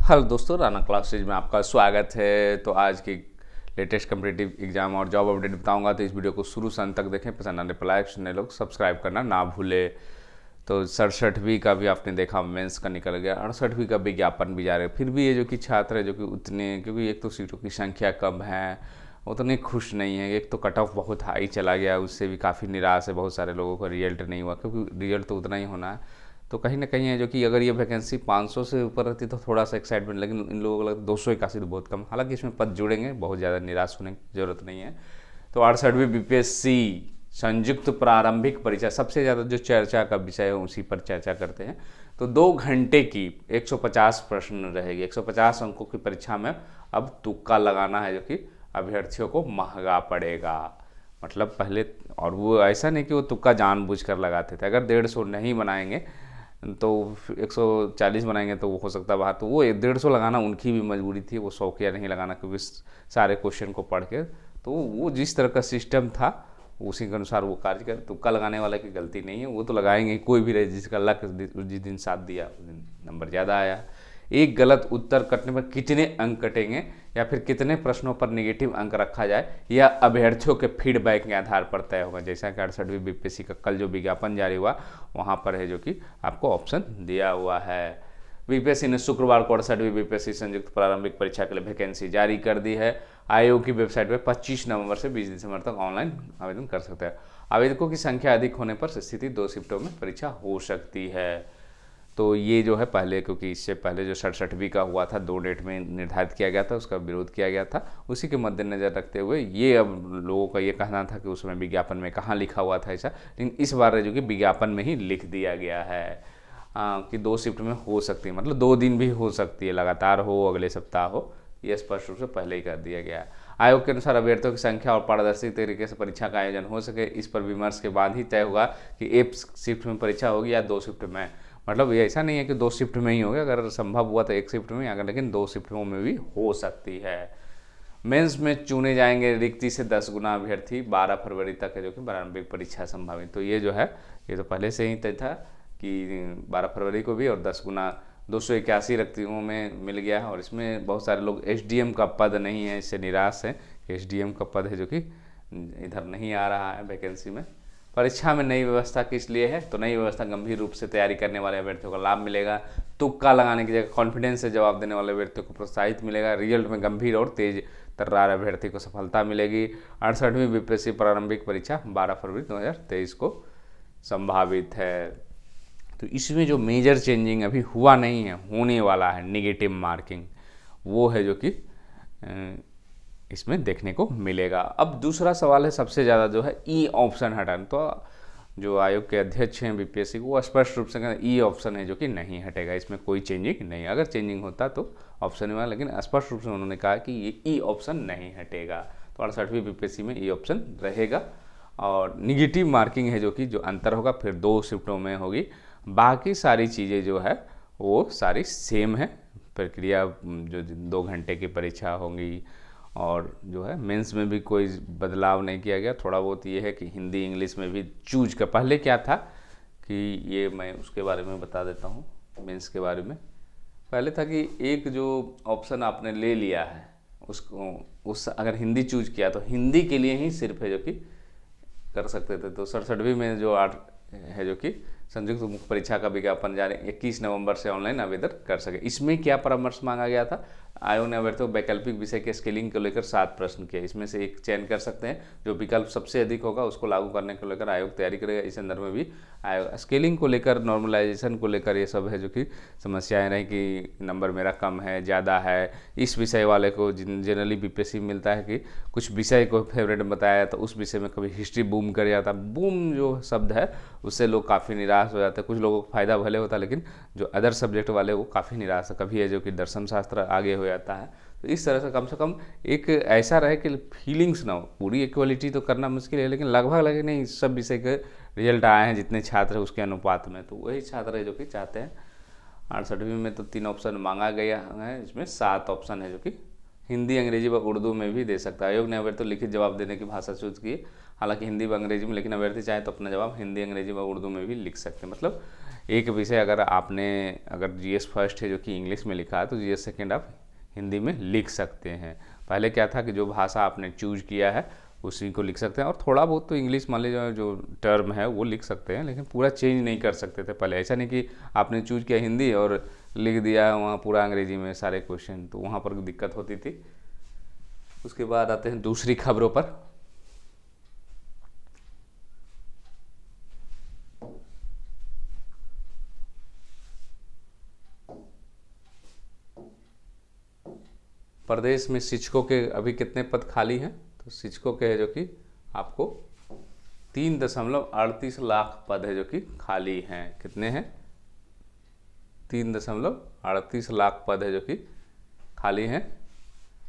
Hello दोस्तों, Rana classes में आपका स्वागत है। तो आज की लेटेस्ट कम्पिटिटिव एग्जाम और जॉब अपडेट बताऊंगा, तो इस वीडियो को शुरू से अंत तक देखें। पसंद आने पर लाइक, सुनने लोग सब्सक्राइब करना ना भूले। तो 67वीं का भी आपने देखा, मेंस का निकल गया। 68वीं का विज्ञापन भी जा रहे हैं। फिर भी ये जो कि छात्र है जो कि उतने, क्योंकि एक तो सीटों की संख्या कम है, उतने खुश नहीं है। एक तो कट ऑफ बहुत हाई चला गया, उससे भी काफ़ी निराश है। बहुत सारे लोगों का रिजल्ट नहीं हुआ, क्योंकि रिजल्ट तो उतना ही होना है। तो कहीं ना कहीं है जो कि अगर ये वैकेंसी 500 से ऊपर रहती तो थोड़ा सा एक्साइटमेंट, लेकिन इन लोगों को लगता है 281 तो बहुत कम। हालांकि इसमें पद जुड़ेंगे, बहुत ज़्यादा निराश होने की जरूरत नहीं है। तो 68वीं बीपीएससी संयुक्त प्रारंभिक परीक्षा, सबसे ज़्यादा जो चर्चा का विषय है उसी पर चर्चा करते हैं। तो 2 घंटे की 150 प्रश्न रहेगी। 150 अंकों की परीक्षा में अब तुक्का लगाना है, जो कि अभ्यर्थियों को महंगा पड़ेगा। मतलब पहले, और वो ऐसा नहीं कि वो तुक्का जानबूझकर लगाते थे। अगर 150 नहीं बनाएंगे तो 140 बनाएंगे तो वो हो सकता है बाहर। तो वो 150 लगाना उनकी भी मजबूरी थी, वो शौकिया नहीं लगाना, क्योंकि सारे क्वेश्चन को पढ़ के। तो वो जिस तरह का सिस्टम था उसी के अनुसार वो कार्य कर। तुक्का लगाने वाले की गलती नहीं है, वो तो लगाएंगे। कोई भी रहे, जिसका लक जिस दिन साथ दिया उस दिन नंबर ज़्यादा आया। एक गलत उत्तर कटने पर कितने अंक कटेंगे, या फिर कितने प्रश्नों पर नेगेटिव अंक रखा जाए, यह अभ्यर्थियों के फीडबैक के आधार पर तय होगा। जैसा कि 68वीं बीपीएससी का कल जो विज्ञापन जारी हुआ, वहाँ पर है जो कि आपको ऑप्शन दिया हुआ है। बीपीएससी ने शुक्रवार को 68वीं बीपीएससी संयुक्त प्रारंभिक परीक्षा के लिए वैकेंसी जारी कर दी है। आयोग की वेबसाइट पर 25 नवंबर से 20 दिसंबर तक ऑनलाइन आवेदन कर सकते हैं। आवेदकों की संख्या अधिक होने पर स्थिति 2 शिफ्टों में परीक्षा हो सकती है। तो ये जो है पहले, क्योंकि इससे पहले जो 67वीं का हुआ था 2 डेट में निर्धारित किया गया था, उसका विरोध किया गया था। उसी के मद्देनज़र रखते हुए ये अब लोगों का ये कहना था कि उसमें विज्ञापन में कहाँ लिखा हुआ था ऐसा, लेकिन इस बार जो कि विज्ञापन में ही लिख दिया गया है कि 2 शिफ्ट में हो सकती है। मतलब 2 दिन भी हो सकती है, लगातार हो, अगले सप्ताह हो। ये स्पष्ट रूप से पहले ही कर दिया गया है। आयोग के अनुसार अभ्यर्थियों की संख्या और पारदर्शी तरीके से परीक्षा का आयोजन हो सके, इस पर विमर्श के बाद ही तय होगा कि 1 शिफ्ट में परीक्षा होगी या 2 शिफ्ट में। मतलब ये ऐसा नहीं है कि 2 शिफ्ट में ही होगा, अगर संभव हुआ तो 1 शिफ्ट में, अगर लेकिन 2 शिफ्टों में भी हो सकती है। मेंस में चुने जाएंगे रिक्ति से 10 गुना अभ्यर्थी। 12 फरवरी तक है जो कि प्रारंभिक परीक्षा संभावित। तो ये जो है, ये तो पहले से ही तय था कि 12 फरवरी को भी, और 10 गुना 281 रिक्तियों में मिल गया है। और इसमें बहुत सारे लोग एसडीएम का पद नहीं है, इससे निराश है। एसडीएम का पद है जो कि इधर नहीं आ रहा है वैकेंसी में। परीक्षा में नई व्यवस्था किस लिए है, तो नई व्यवस्था गंभीर रूप से तैयारी करने वाले अभ्यर्थियों को लाभ मिलेगा। तुक्का लगाने की जगह कॉन्फिडेंस से जवाब देने वाले अभ्यर्थियों को प्रोत्साहित मिलेगा। रिजल्ट में गंभीर और तेज तर्रार अभ्यर्थी को सफलता मिलेगी। 68वीं बीपीएससी प्रारंभिक परीक्षा 12 फरवरी 2023 को संभावित है। तो इसमें जो मेजर चेंजिंग अभी हुआ नहीं है, होने वाला है, नेगेटिव मार्किंग, वो है जो कि इसमें देखने को मिलेगा। अब दूसरा सवाल है, सबसे ज़्यादा जो है ई ऑप्शन हटाना। तो जो आयोग के अध्यक्ष हैं बीपीएससी को, वो स्पष्ट रूप से कहते हैं ई ऑप्शन है जो कि नहीं हटेगा, इसमें कोई चेंजिंग नहीं। अगर चेंजिंग होता तो ऑप्शन हुआ, लेकिन स्पष्ट रूप से उन्होंने कहा कि ये ई ऑप्शन नहीं हटेगा। तो 68वीं बीपीएससी में ई ऑप्शन रहेगा। और निगेटिव मार्किंग है जो कि जो अंतर होगा फिर 2 शिफ्टों में होगी। बाकी सारी चीज़ें जो है वो सारी सेम है। प्रक्रिया जो 2 घंटे की परीक्षा होंगी, और जो है मेंस में भी कोई बदलाव नहीं किया गया। थोड़ा बहुत ये है कि हिंदी इंग्लिश में भी चूज का, पहले क्या था कि ये मैं उसके बारे में बता देता हूँ। मेंस के बारे में पहले था कि एक जो ऑप्शन आपने ले लिया है उसको, उस अगर हिंदी चूज किया तो हिंदी के लिए ही सिर्फ है जो कि कर सकते थे। तो 67वीं में जो 8 है जो कि संयुक्त मुख्य परीक्षा का विज्ञापन जारी 21 नवंबर से ऑनलाइन आवेदन कर सके। इसमें क्या परामर्श मांगा गया था, आयोग ने अभ्यर्थियों को वैकल्पिक विषय के स्केलिंग को लेकर 7 प्रश्न किए। इसमें से एक चयन कर सकते हैं, जो विकल्प सबसे अधिक होगा उसको लागू करने को लेकर आयोग तैयारी करेगा। इस संदर्भ में भी आयोग स्केलिंग को लेकर, नॉर्मलाइजेशन को लेकर ये सब है जो कि समस्याएं रही कि नंबर मेरा कम है, ज़्यादा है। इस विषय वाले को जनरली बीपीएससी में मिलता है कि कुछ विषय को फेवरेट बताया तो उस विषय में कभी हिस्ट्री बूम कर जाता। बूम जो शब्द है उससे लोग काफ़ी निराश हो जाते हैं। कुछ लोगों को फायदा भले होता है, लेकिन जो अदर सब्जेक्ट वाले वो काफ़ी निराश है। कभी है जो कि दर्शन शास्त्र आगे हो जाता है। तो इस तरह से कम एक ऐसा रहे कि फीलिंग्स ना हो। पूरी इक्वलिटी तो करना मुश्किल है, लेकिन लगभग लगे नहीं सब विषय के रिजल्ट आए हैं जितने छात्र हैं उसके अनुपात में, तो वही छात्र है जो कि चाहते हैं। 68वीं में तो 3 ऑप्शन मांगा गया है, इसमें 7 ऑप्शन है जो कि हिंदी, अंग्रेजी व उर्दू में भी दे सकता है। आयोग ने अगर तो लिखित जवाब देने की भाषा चूज की। हालांकि हिंदी व अंग्रेजी में, लेकिन अभ्यर्थी चाहे तो अपना जवाब हिंदी, अंग्रेजी व उर्दू में भी लिख सकते हैं। मतलब एक विषय अगर जीएस फर्स्ट है जो कि इंग्लिश में लिखा है, तो जीएस सेकेंड आप हिंदी में लिख सकते हैं। पहले क्या था कि जो भाषा आपने चूज किया है उसी को लिख सकते हैं, और थोड़ा बहुत तो इंग्लिश मान लीजिए जो टर्म है वो लिख सकते हैं, लेकिन पूरा चेंज नहीं कर सकते थे पहले। ऐसा नहीं कि आपने चूज किया हिंदी और लिख दिया वहाँ पूरा अंग्रेजी में सारे क्वेश्चन, तो वहाँ पर दिक्कत होती थी। उसके बाद आते हैं दूसरी खबरों पर। प्रदेश में शिक्षकों के अभी कितने पद खाली हैं? तो शिक्षकों के है जो कि आपको 3.38 लाख पद है जो कि खाली हैं। कितने हैं? 3.38 लाख पद है जो कि खाली हैं।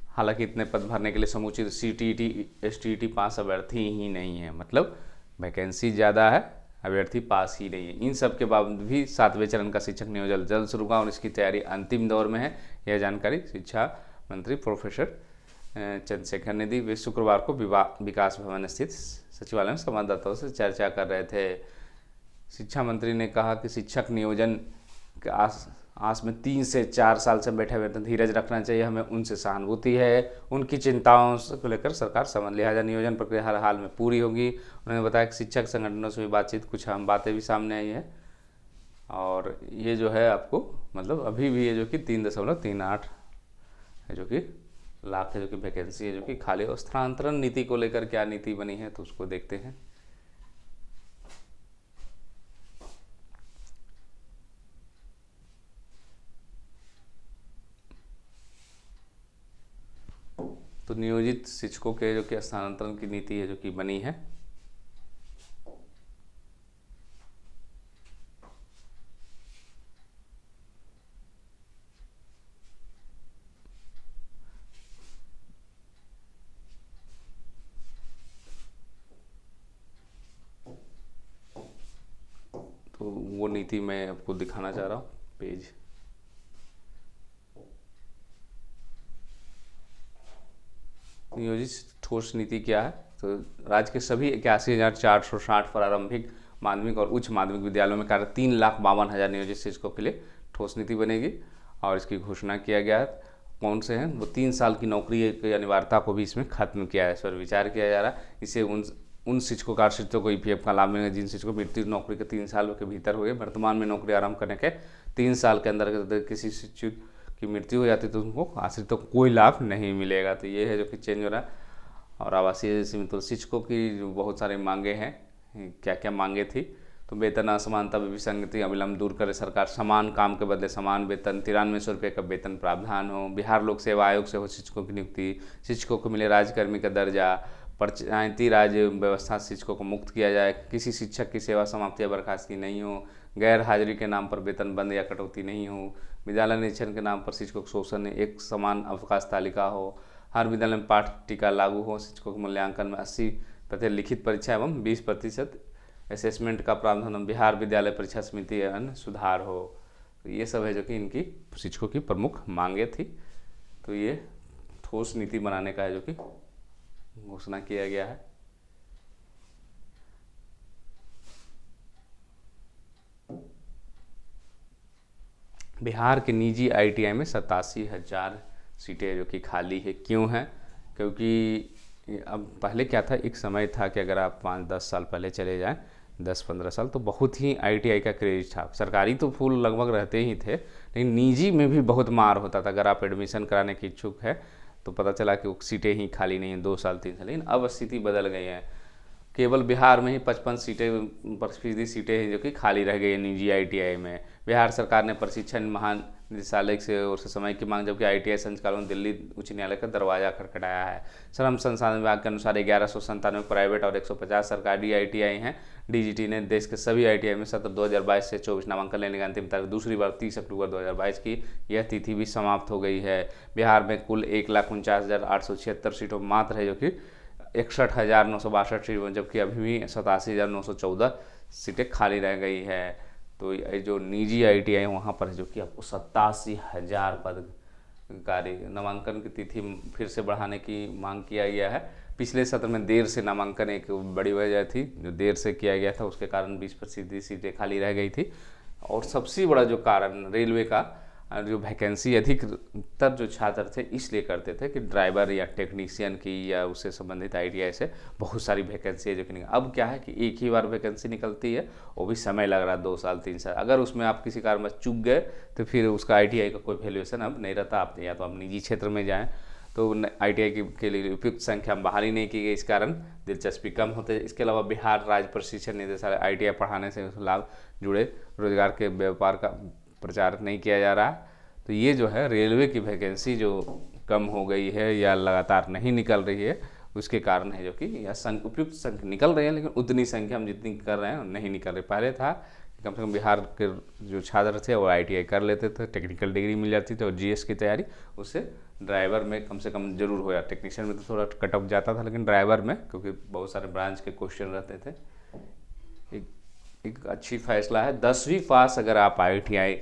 हालांकि इतने पद भरने के लिए समुचित सीटीईटी एसटीईटी पास अभ्यर्थी ही नहीं है, मतलब वैकेंसी ज़्यादा है, अभ्यर्थी पास ही नहीं है। इन सब के बावजूद भी 7वें चरण का शिक्षक नियोजन जल्द शुरू होगा और इसकी तैयारी अंतिम दौर में है। यह जानकारी शिक्षा मंत्री प्रोफेसर चंद्रशेखर ने दी। वे शुक्रवार को विकास भवन स्थित सचिवालय में संवाददाताओं से चर्चा कर रहे थे। शिक्षा मंत्री ने कहा कि शिक्षक नियोजन के आस में 3 से 4 साल से बैठे हुए धीरज रखना चाहिए। हमें उनसे सहानुभूति है, उनकी चिंताओं को लेकर सरकार समझ लिहाजा नियोजन प्रक्रिया हर हाल में पूरी होगी। उन्होंने बताया कि शिक्षक संगठनों से भी बातचीत, कुछ अहम बातें भी सामने आई है, और ये जो है आपको मतलब अभी भी ये जो कि 3.38 है जो कि लाख है जो कि वैकेंसी है जो कि खाली। और स्थानांतरण नीति को लेकर क्या नीति बनी है तो उसको देखते हैं। तो नियोजित शिक्षकों के जो कि स्थानांतरण की नीति है जो कि बनी है। तो वो नीति मैं आपको दिखाना चाह रहा हूँ, पेज नियोजित ठोस नीति क्या है। तो राज्य के सभी 81,460 प्रारंभिक, माध्यमिक और उच्च माध्यमिक विद्यालयों में कार्यरत 3,52,000 नियोजित शिक्षकों के लिए ठोस नीति बनेगी, और इसकी घोषणा किया गया है। कौन से हैं वो? 3 साल की नौकरी की अनिवार्यता को भी इसमें खत्म किया है, इस पर विचार किया जा रहा है। इसे उन शिक्षकों का आश्रितों को ईपीएफ का लाभ मिलेगा जिन शिक्षकों की मृत्यु नौकरी के 3 साल के भीतर हो गए। वर्तमान में नौकरी आरंभ करने के 3 साल के अंदर किसी शिक्षक की मृत्यु हो जाती है तो उनको आश्रितों को कोई लाभ नहीं मिलेगा। तो ये है जो कि चेंज हो रहा है। और आवासीय सीमित शिक्षकों की जो बहुत सारी मांगे हैं, क्या क्या मांगे थी? तो वेतन असमानता विसंगति अविलंब दूर करे सरकार, समान काम के बदले समान वेतन, 9300 रुपये का वेतन प्रावधान हो, बिहार लोक सेवा आयोग से हो शिक्षकों की नियुक्ति, शिक्षकों को मिले राज्यकर्मी का दर्जा, पंचायती राज व्यवस्था शिक्षकों को मुक्त किया जाए, किसी शिक्षक की सेवा समाप्ति या बर्खास्तगी नहीं हो, गैर हाजिरी के नाम पर वेतन बंद या कटौती नहीं हो, विद्यालय निरीक्षण के नाम पर शिक्षकों को शोषण एक समान अवकाश तालिका हो, हर विद्यालय में पाठ्यटिका लागू हो, शिक्षकों के मूल्यांकन में 80% लिखित परीक्षा एवं 20% असेसमेंट का प्रावधान, बिहार विद्यालय परीक्षा समिति अन्य सुधार हो। तो ये सब है जो कि इनकी शिक्षकों की प्रमुख मांगे थी। तो ये ठोस नीति बनाने का है जो कि घोषणा किया गया है। बिहार के निजी आईटीआई में 87,000 सीटें जो कि खाली है। क्यों है? क्योंकि अब पहले क्या था, एक समय था कि अगर आप 5-10 साल पहले चले जाएं, 10-15 साल, तो बहुत ही आईटीआई का क्रेज था। सरकारी तो फूल लगभग रहते ही थे, लेकिन निजी में भी बहुत मार होता था। अगर आप एडमिशन कराने के इच्छुक है तो पता चला कि वो सीटें ही खाली नहीं हैं 2 साल 3 साल। लेकिन अब स्थिति बदल गई है। केवल बिहार में ही 55% सीटें हैं जो कि खाली रह गई है निजी आईटीआई में। बिहार सरकार ने प्रशिक्षण महानिदेशालय से और से समय की मांग, जबकि आईटीआई संचालकों ने दिल्ली उच्च न्यायालय का दरवाजा खटखटाया है। श्रम संसाधन विभाग के अनुसार 1197 प्राइवेट और 150 सरकारी आईटीआई हैं। डीजीटी ने देश के सभी आईटीआई में सत्र 2022 से 24 नामांकन लेने की अंतिम तारीख दूसरी बार 30 अक्टूबर 2022 की यह तिथि भी समाप्त हो गई है। बिहार में कुल 1,49,876 सीटों मात्र है जो कि 61,962 सीट, जबकि अभी भी 87,914 सीटें खाली रह गई है। तो ये जो निजी आईटीआई वहाँ पर है जो कि आपको 87,000 पद कार्य नामांकन की तिथि फिर से बढ़ाने की मांग किया गया है। पिछले सत्र में देर से नामांकन एक बड़ी वजह थी, जो देर से किया गया था उसके कारण 20% सीटें खाली रह गई थी। और सबसे बड़ा जो कारण रेलवे का जो वैकेंसी अधिकतर जो छात्र थे इसलिए करते थे कि ड्राइवर या टेक्नीशियन की या उससे संबंधित ITI से बहुत सारी वैकेंसी है जो कि निकल। अब क्या है कि एक ही बार वैकेंसी निकलती है, वो भी समय लग रहा है 2 साल 3 साल। अगर उसमें आप किसी कारण में चूक गए तो फिर उसका ITI का कोई वैल्यूएशन अब नहीं रहता। आप या तो आप निजी क्षेत्र में जाएँ तो ITI के लिए उपयुक्त संख्या बहाली नहीं की गई, इस कारण दिलचस्पी कम होते हैं। इसके अलावा बिहार राज्य प्रशिक्षण निदेशालय ITI पढ़ाने से लाभ जुड़े रोजगार के व्यापार का प्रचार नहीं किया जा रहा। तो ये जो है रेलवे की वैकेंसी जो कम हो गई है या लगातार नहीं निकल रही है, उसके कारण है जो कि या उपयुक्त संख्या निकल रही है लेकिन उतनी संख्या हम जितनी कर रहे हैं नहीं निकल रही। पहले था कम से कम बिहार के जो छात्र थे वो ITI कर लेते थे, टेक्निकल डिग्री मिल जाती थी और GS की तैयारी, उससे ड्राइवर में कम से कम जरूर हो जाता। टेक्नीशियन में तो थोड़ा कट ऑफ जाता था, लेकिन ड्राइवर में क्योंकि बहुत सारे ब्रांच के क्वेश्चन रहते थे। एक अच्छी फैसला है। 10वीं पास अगर आप ITI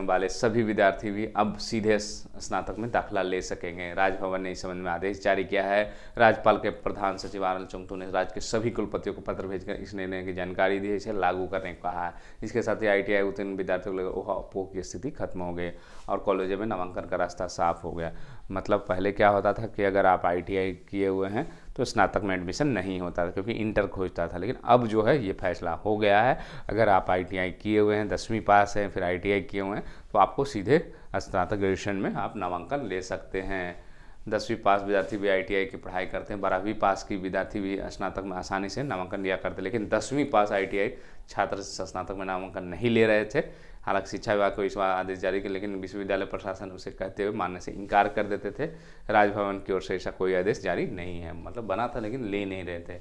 वाले सभी विद्यार्थी भी अब सीधे स्नातक में दाखिला ले सकेंगे। राजभवन ने इस संबंध में आदेश जारी किया है। राज्यपाल के प्रधान सचिव आनंद चंगथू ने राज्य के सभी कुलपतियों को पत्र भेजकर इस निर्णय की जानकारी दी है, इसे लागू करने को कहा है। इसके साथ ही ITI उत्तीर्ण विद्यार्थियों को ऊहापोह की स्थिति खत्म हो गई और कॉलेजों में नामांकन का रास्ता साफ हो गया। मतलब पहले क्या होता था कि अगर आप ITI किए हुए हैं तो स्नातक में एडमिशन नहीं होता था क्योंकि इंटर खोजता था, लेकिन अब जो है ये फैसला हो गया है। अगर आप ITI किए हुए हैं, 10वीं पास हैं, फिर ITI किए हुए हैं तो आपको सीधे स्नातक ग्रेजुएशन में आप नामांकन ले सकते हैं। 10वीं पास विद्यार्थी भी ITI की पढ़ाई करते हैं, 12वीं पास की विद्यार्थी भी स्नातक में आसानी से नामांकन लिया करते हैं, लेकिन 10वीं पास ITI छात्र स्नातक में नामांकन नहीं ले रहे थे। हालांकि शिक्षा विभाग को इस बार आदेश जारी किया, लेकिन विश्वविद्यालय प्रशासन उसे कहते हुए मानने से इनकार कर देते थे। राजभवन की ओर से ऐसा कोई आदेश जारी नहीं है, मतलब बना था लेकिन ले नहीं रहे थे।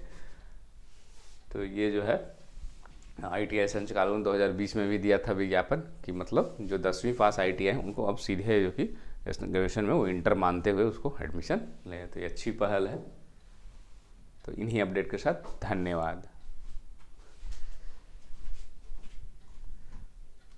तो ये जो है ITI संचालकों ने 2020 में भी दिया था विज्ञापन कि मतलब जो 10वीं पास ITI है उनको अब सीधे जो कि ग्रेजुएशन में वो इंटर मानते हुए उसको एडमिशन ले। तो ये अच्छी पहल है। तो इन्हीं अपडेट के साथ धन्यवाद।